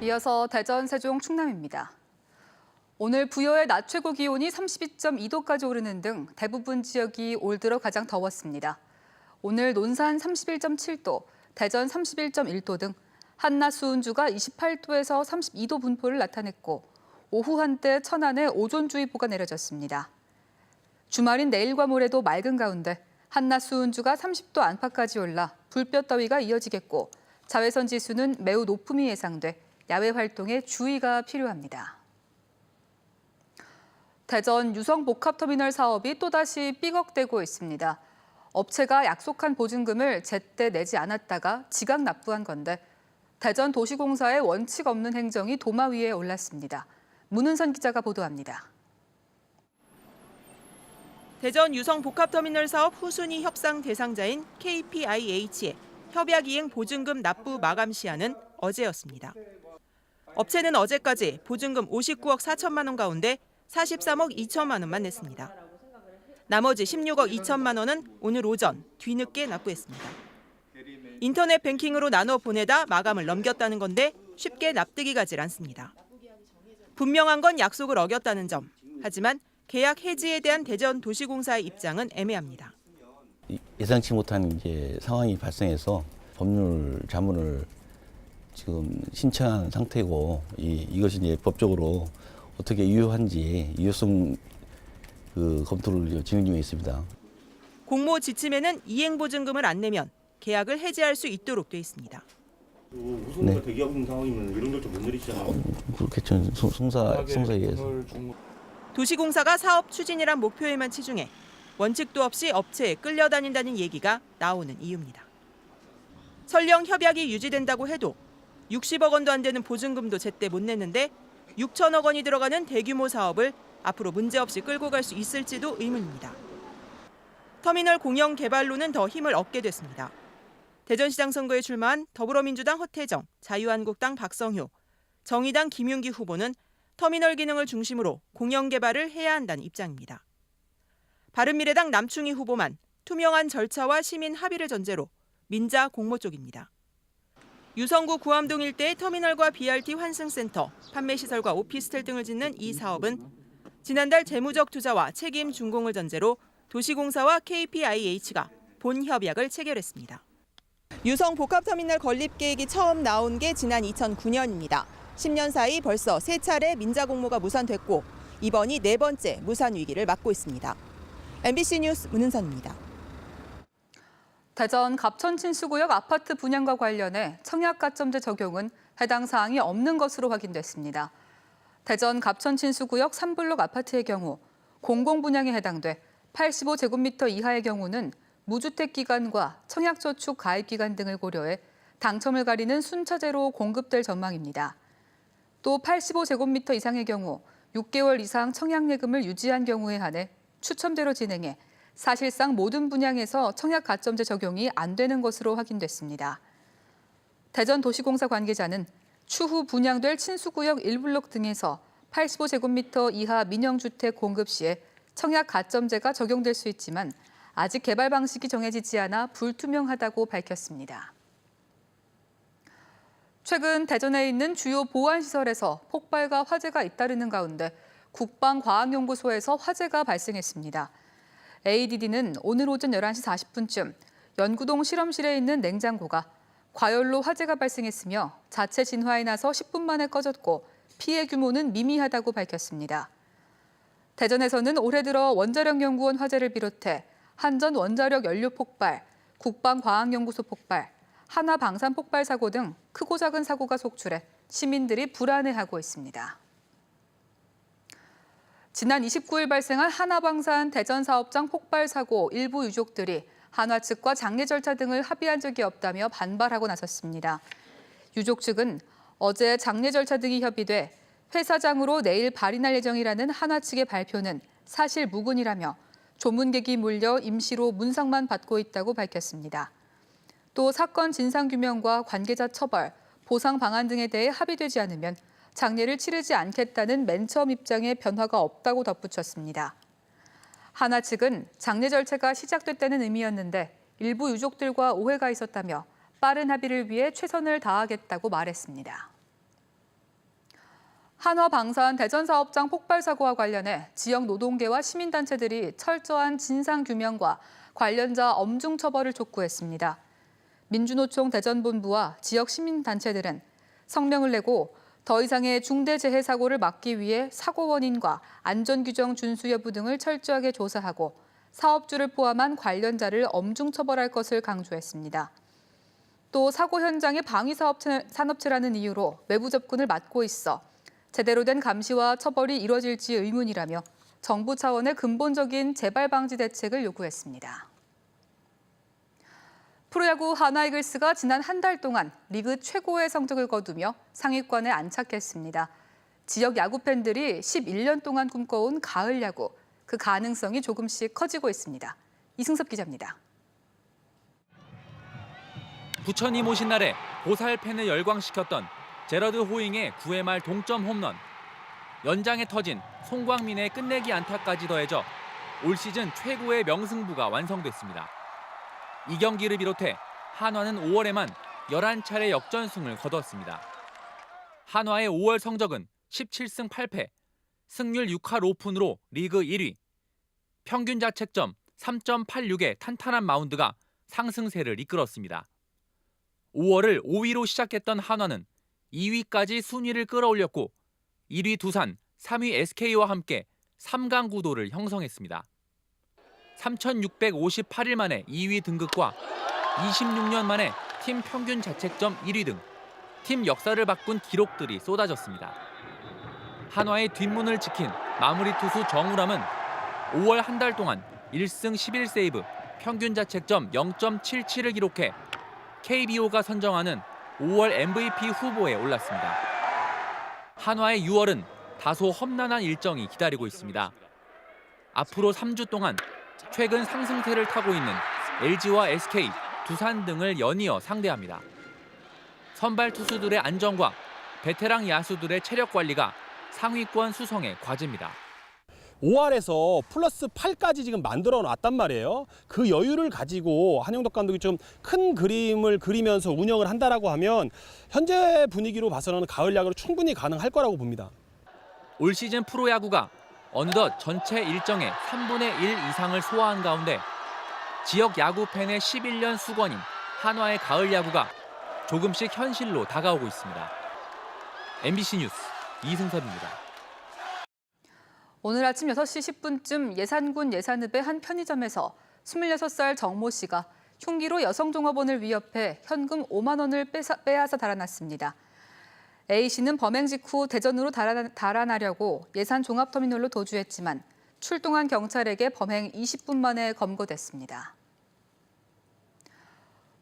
이어서 대전, 세종, 충남입니다. 오늘 부여의 낮 최고 기온이 32.2도까지 오르는 등 대부분 지역이 올 들어 가장 더웠습니다. 오늘 논산 31.7도, 대전 31.1도 등 한낮 수은주가 28도에서 32도 분포를 나타냈고 오후 한때 천안에 오존주의보가 내려졌습니다. 주말인 내일과 모레도 맑은 가운데 한낮 수은주가 30도 안팎까지 올라 불볕더위가 이어지겠고 자외선 지수는 매우 높음이 예상돼 야외 활동에 주의가 필요합니다. 대전 유성복합터미널 사업이 또다시 삐걱대고 있습니다. 업체가 약속한 보증금을 제때 내지 않았다가 지각 납부한 건데 대전도시공사의 원칙 없는 행정이 도마 위에 올랐습니다. 문은선 기자가 보도합니다. 대전 유성복합터미널 사업 후순위 협상 대상자인 KPIH의 협약 이행 보증금 납부 마감 시한은 어제였습니다. 업체는 어제까지 보증금 59억 4천만 원 가운데 43억 2천만 원만 냈습니다. 나머지 16억 2천만 원은 오늘 오전 뒤늦게 납부했습니다. 인터넷 뱅킹으로 나눠 보내다 마감을 넘겼다는 건데 쉽게 납득이 가질 않습니다. 분명한 건 약속을 어겼다는 점. 하지만 계약 해지에 대한 대전도시공사의 입장은 애매합니다. 예상치 못한 상황이 발생해서 법률 자문을 지금 신청한 상태고 이것이 법적으로 어떻게 유효한지 유효성 검토를 진행 중에 있습니다. 공모 지침에는 이행 보증금을 안 내면 계약을 해지할 수 있도록 돼 있습니다. 우선과 대기업 상황이면 이런 결정 못 내리시잖아요. 그렇겠죠. 송사에 의해서. 도시공사가 사업 추진이란 목표에만 치중해 원칙도 없이 업체에 끌려다닌다는 얘기가 나오는 이유입니다. 설령 협약이 유지된다고 해도 60억 원도 안 되는 보증금도 제때 못 냈는데 6천억 원이 들어가는 대규모 사업을 앞으로 문제없이 끌고 갈 수 있을지도 의문입니다. 터미널 공영 개발로는 더 힘을 얻게 됐습니다. 대전시장 선거에 출마한 더불어민주당 허태정, 자유한국당 박성효, 정의당 김윤기 후보는 터미널 기능을 중심으로 공영 개발을 해야 한다는 입장입니다. 바른미래당 남충희 후보만 투명한 절차와 시민 합의를 전제로 민자 공모 쪽입니다. 유성구 구암동 일대의 터미널과 BRT 환승센터, 판매시설과 오피스텔 등을 짓는 이 사업은 지난달 재무적 투자와 책임 준공을 전제로 도시공사와 KPIH가 본 협약을 체결했습니다. 유성복합터미널 건립 계획이 처음 나온 게 지난 2009년입니다. 10년 사이 벌써 3차례 민자 공모가 무산됐고 이번이 4번째 무산 위기를 맞고 있습니다. MBC 뉴스 문은선입니다. 대전 갑천친수구역 아파트 분양과 관련해 청약가점제 적용은 해당 사항이 없는 것으로 확인됐습니다. 대전 갑천친수구역 3블록 아파트의 경우 공공분양에 해당돼 85제곱미터 이하의 경우는 무주택 기간과 청약저축 가입 기간 등을 고려해 당첨을 가리는 순차제로 공급될 전망입니다. 또 85제곱미터 이상의 경우 6개월 이상 청약예금을 유지한 경우에 한해 추첨제로 진행해 사실상 모든 분양에서 청약가점제 적용이 안 되는 것으로 확인됐습니다. 대전도시공사 관계자는 추후 분양될 친수구역 1블록 등에서 85제곱미터 이하 민영주택 공급 시에 청약가점제가 적용될 수 있지만 아직 개발 방식이 정해지지 않아 불투명하다고 밝혔습니다. 최근 대전에 있는 주요 보안시설에서 폭발과 화재가 잇따르는 가운데 국방과학연구소에서 화재가 발생했습니다. ADD는 오늘 오전 11시 40분쯤 연구동 실험실에 있는 냉장고가 과열로 화재가 발생했으며 자체 진화에 나서 10분 만에 꺼졌고 피해 규모는 미미하다고 밝혔습니다. 대전에서는 올해 들어 원자력연구원 화재를 비롯해 한전 원자력 연료 폭발, 국방과학연구소 폭발, 하나방산 폭발 사고 등 크고 작은 사고가 속출해 시민들이 불안해하고 있습니다. 지난 29일 발생한 하나방산 대전 사업장 폭발 사고 일부 유족들이 한화 측과 장례 절차 등을 합의한 적이 없다며 반발하고 나섰습니다. 유족 측은 어제 장례 절차 등이 협의돼 회사장으로 내일 발인할 예정이라는 한화 측의 발표는 사실 무근이라며 조문객이 몰려 임시로 문상만 받고 있다고 밝혔습니다. 또 사건 진상규명과 관계자 처벌, 보상 방안 등에 대해 합의되지 않으면 장례를 치르지 않겠다는 맨 처음 입장에 변화가 없다고 덧붙였습니다. 한화 측은 장례 절차가 시작됐다는 의미였는데 일부 유족들과 오해가 있었다며 빠른 합의를 위해 최선을 다하겠다고 말했습니다. 한화 방산 대전 사업장 폭발 사고와 관련해 지역 노동계와 시민단체들이 철저한 진상 규명과 관련자 엄중 처벌을 촉구했습니다. 민주노총 대전본부와 지역 시민단체들은 성명을 내고 더 이상의 중대재해 사고를 막기 위해 사고 원인과 안전규정 준수 여부 등을 철저하게 조사하고 사업주를 포함한 관련자를 엄중 처벌할 것을 강조했습니다. 또 사고 현장의 방위 산업체라는 이유로 외부 접근을 막고 있어 제대로 된 감시와 처벌이 이뤄질지 의문이라며 정부 차원의 근본적인 재발 방지 대책을 요구했습니다. 프로야구 하나이글스가 지난 한 달 동안 리그 최고의 성적을 거두며 상위권에 안착했습니다. 지역 야구 팬들이 11년 동안 꿈꿔온 가을 야구, 그 가능성이 조금씩 커지고 있습니다. 이승섭 기자입니다. 부천이 모신 날에 보살 팬을 열광시켰던 제러드 호잉의 9회 말 동점 홈런. 연장에 터진 송광민의 끝내기 안타까지 더해져 올 시즌 최고의 명승부가 완성됐습니다. 이 경기를 비롯해 한화는 5월에만 11차례 역전승을 거뒀습니다. 한화의 5월 성적은 17승 8패, 승률 6할 5푼으로 리그 1위. 평균 자책점 3.86의 탄탄한 마운드가 상승세를 이끌었습니다. 5월을 5위로 시작했던 한화는 2위까지 순위를 끌어올렸고 1위 두산, 3위 SK와 함께 3강 구도를 형성했습니다. 3,658일 만에 2위 등극과 26년 만에 팀 평균 자책점 1위 등 팀 역사를 바꾼 기록들이 쏟아졌습니다. 한화의 뒷문을 지킨 마무리 투수 정우람은 5월 한 달 동안 1승 11세이브, 평균 자책점 0.77을 기록해 KBO가 선정하는 5월 MVP 후보에 올랐습니다. 한화의 6월은 다소 험난한 일정이 기다리고 있습니다. 앞으로 3주 동안 최근 상승세를 타고 있는 LG와 SK, 두산 등을 연이어 상대합니다. 선발 투수들의 안정과 베테랑 야수들의 체력 관리가 상위권 수성의 과제입니다. 5할에서 플러스 8까지 지금 만들어 놨단 말이에요. 그 여유를 가지고 한영덕 감독이 좀 큰 그림을 그리면서 운영을 한다라고 하면 현재 분위기로 봐서는 가을 야구로 충분히 가능할 거라고 봅니다. 올 시즌 프로야구가 어느덧 전체 일정의 3분의 1 이상을 소화한 가운데 지역 야구 팬의 11년 수건인 한화의 가을 야구가 조금씩 현실로 다가오고 있습니다. MBC 뉴스 이승섭입니다. 오늘 아침 6시 10분쯤 예산군 예산읍의 한 편의점에서 26살 정모 씨가 흉기로 여성 종업원을 위협해 현금 5만 원을 빼앗아 달아났습니다. A 씨는 범행 직후 대전으로 달아나려고 예산 종합터미널로 도주했지만 출동한 경찰에게 범행 20분 만에 검거됐습니다.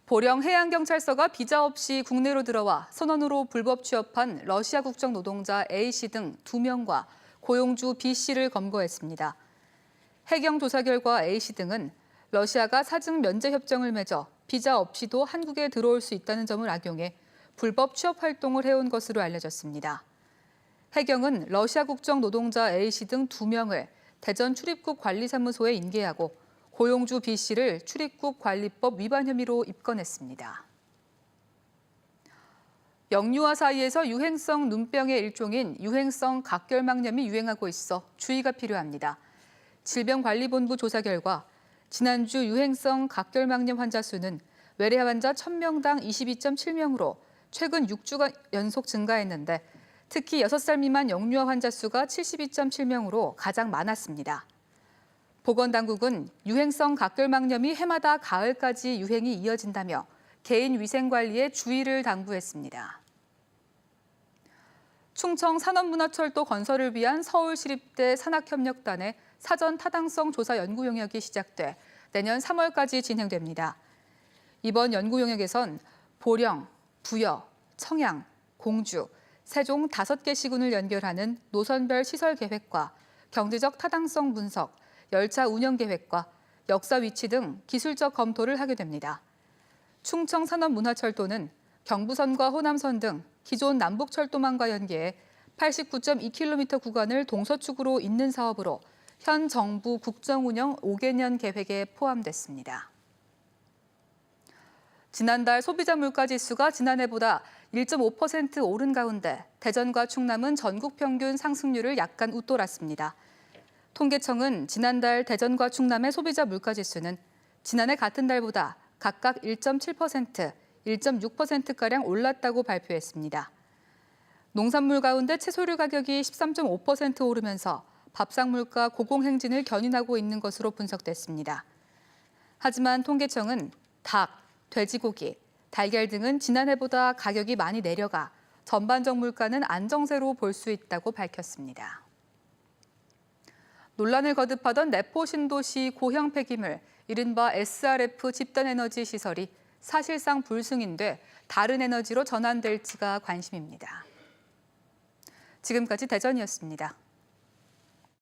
보령 해양경찰서가 비자 없이 국내로 들어와 선원으로 불법 취업한 러시아 국적 노동자 A 씨 등 2명과 고용주 B 씨를 검거했습니다. 해경 조사 결과 A 씨 등은 러시아가 사증 면제 협정을 맺어 비자 없이도 한국에 들어올 수 있다는 점을 악용해 불법 취업 활동을 해온 것으로 알려졌습니다. 해경은 러시아 국적 노동자 A 씨 등 2명을 대전 출입국 관리사무소에 인계하고 고용주 B 씨를 출입국 관리법 위반 혐의로 입건했습니다. 영유아 사이에서 유행성 눈병의 일종인 유행성 각결막염이 유행하고 있어 주의가 필요합니다. 질병관리본부 조사 결과 지난주 유행성 각결막염 환자 수는 외래 환자 1,000명당 22.7명으로 최근 6주간 연속 증가했는데 특히 6살 미만 영유아 환자 수가 72.7명으로 가장 많았습니다. 보건당국은 유행성 각결막염이 해마다 가을까지 유행이 이어진다며 개인 위생 관리에 주의를 당부했습니다. 충청 산업문화철도 건설을 위한 서울시립대 산학협력단의 사전 타당성 조사 연구 용역이 시작돼 내년 3월까지 진행됩니다. 이번 연구 용역에선 보령, 부여, 청양, 공주, 세종 5개 시군을 연결하는 노선별 시설 계획과 경제적 타당성 분석, 열차 운영 계획과 역사 위치 등 기술적 검토를 하게 됩니다. 충청산업문화철도는 경부선과 호남선 등 기존 남북철도망과 연계해 89.2km 구간을 동서축으로 잇는 사업으로 현 정부 국정운영 5개년 계획에 포함됐습니다. 지난달 소비자 물가지수가 지난해보다 1.5% 오른 가운데 대전과 충남은 전국 평균 상승률을 약간 웃돌았습니다. 통계청은 지난달 대전과 충남의 소비자 물가지수는 지난해 같은 달보다 각각 1.7%, 1.6%가량 올랐다고 발표했습니다. 농산물 가운데 채소류 가격이 13.5% 오르면서 밥상물가 고공행진을 견인하고 있는 것으로 분석됐습니다. 하지만 통계청은 닭, 돼지고기, 달걀 등은 지난해보다 가격이 많이 내려가 전반적 물가는 안정세로 볼 수 있다고 밝혔습니다. 논란을 거듭하던 내포 신도시 고형 폐기물, 이른바 SRF 집단에너지 시설이 사실상 불승인돼 다른 에너지로 전환될지가 관심입니다. 지금까지 대전이었습니다.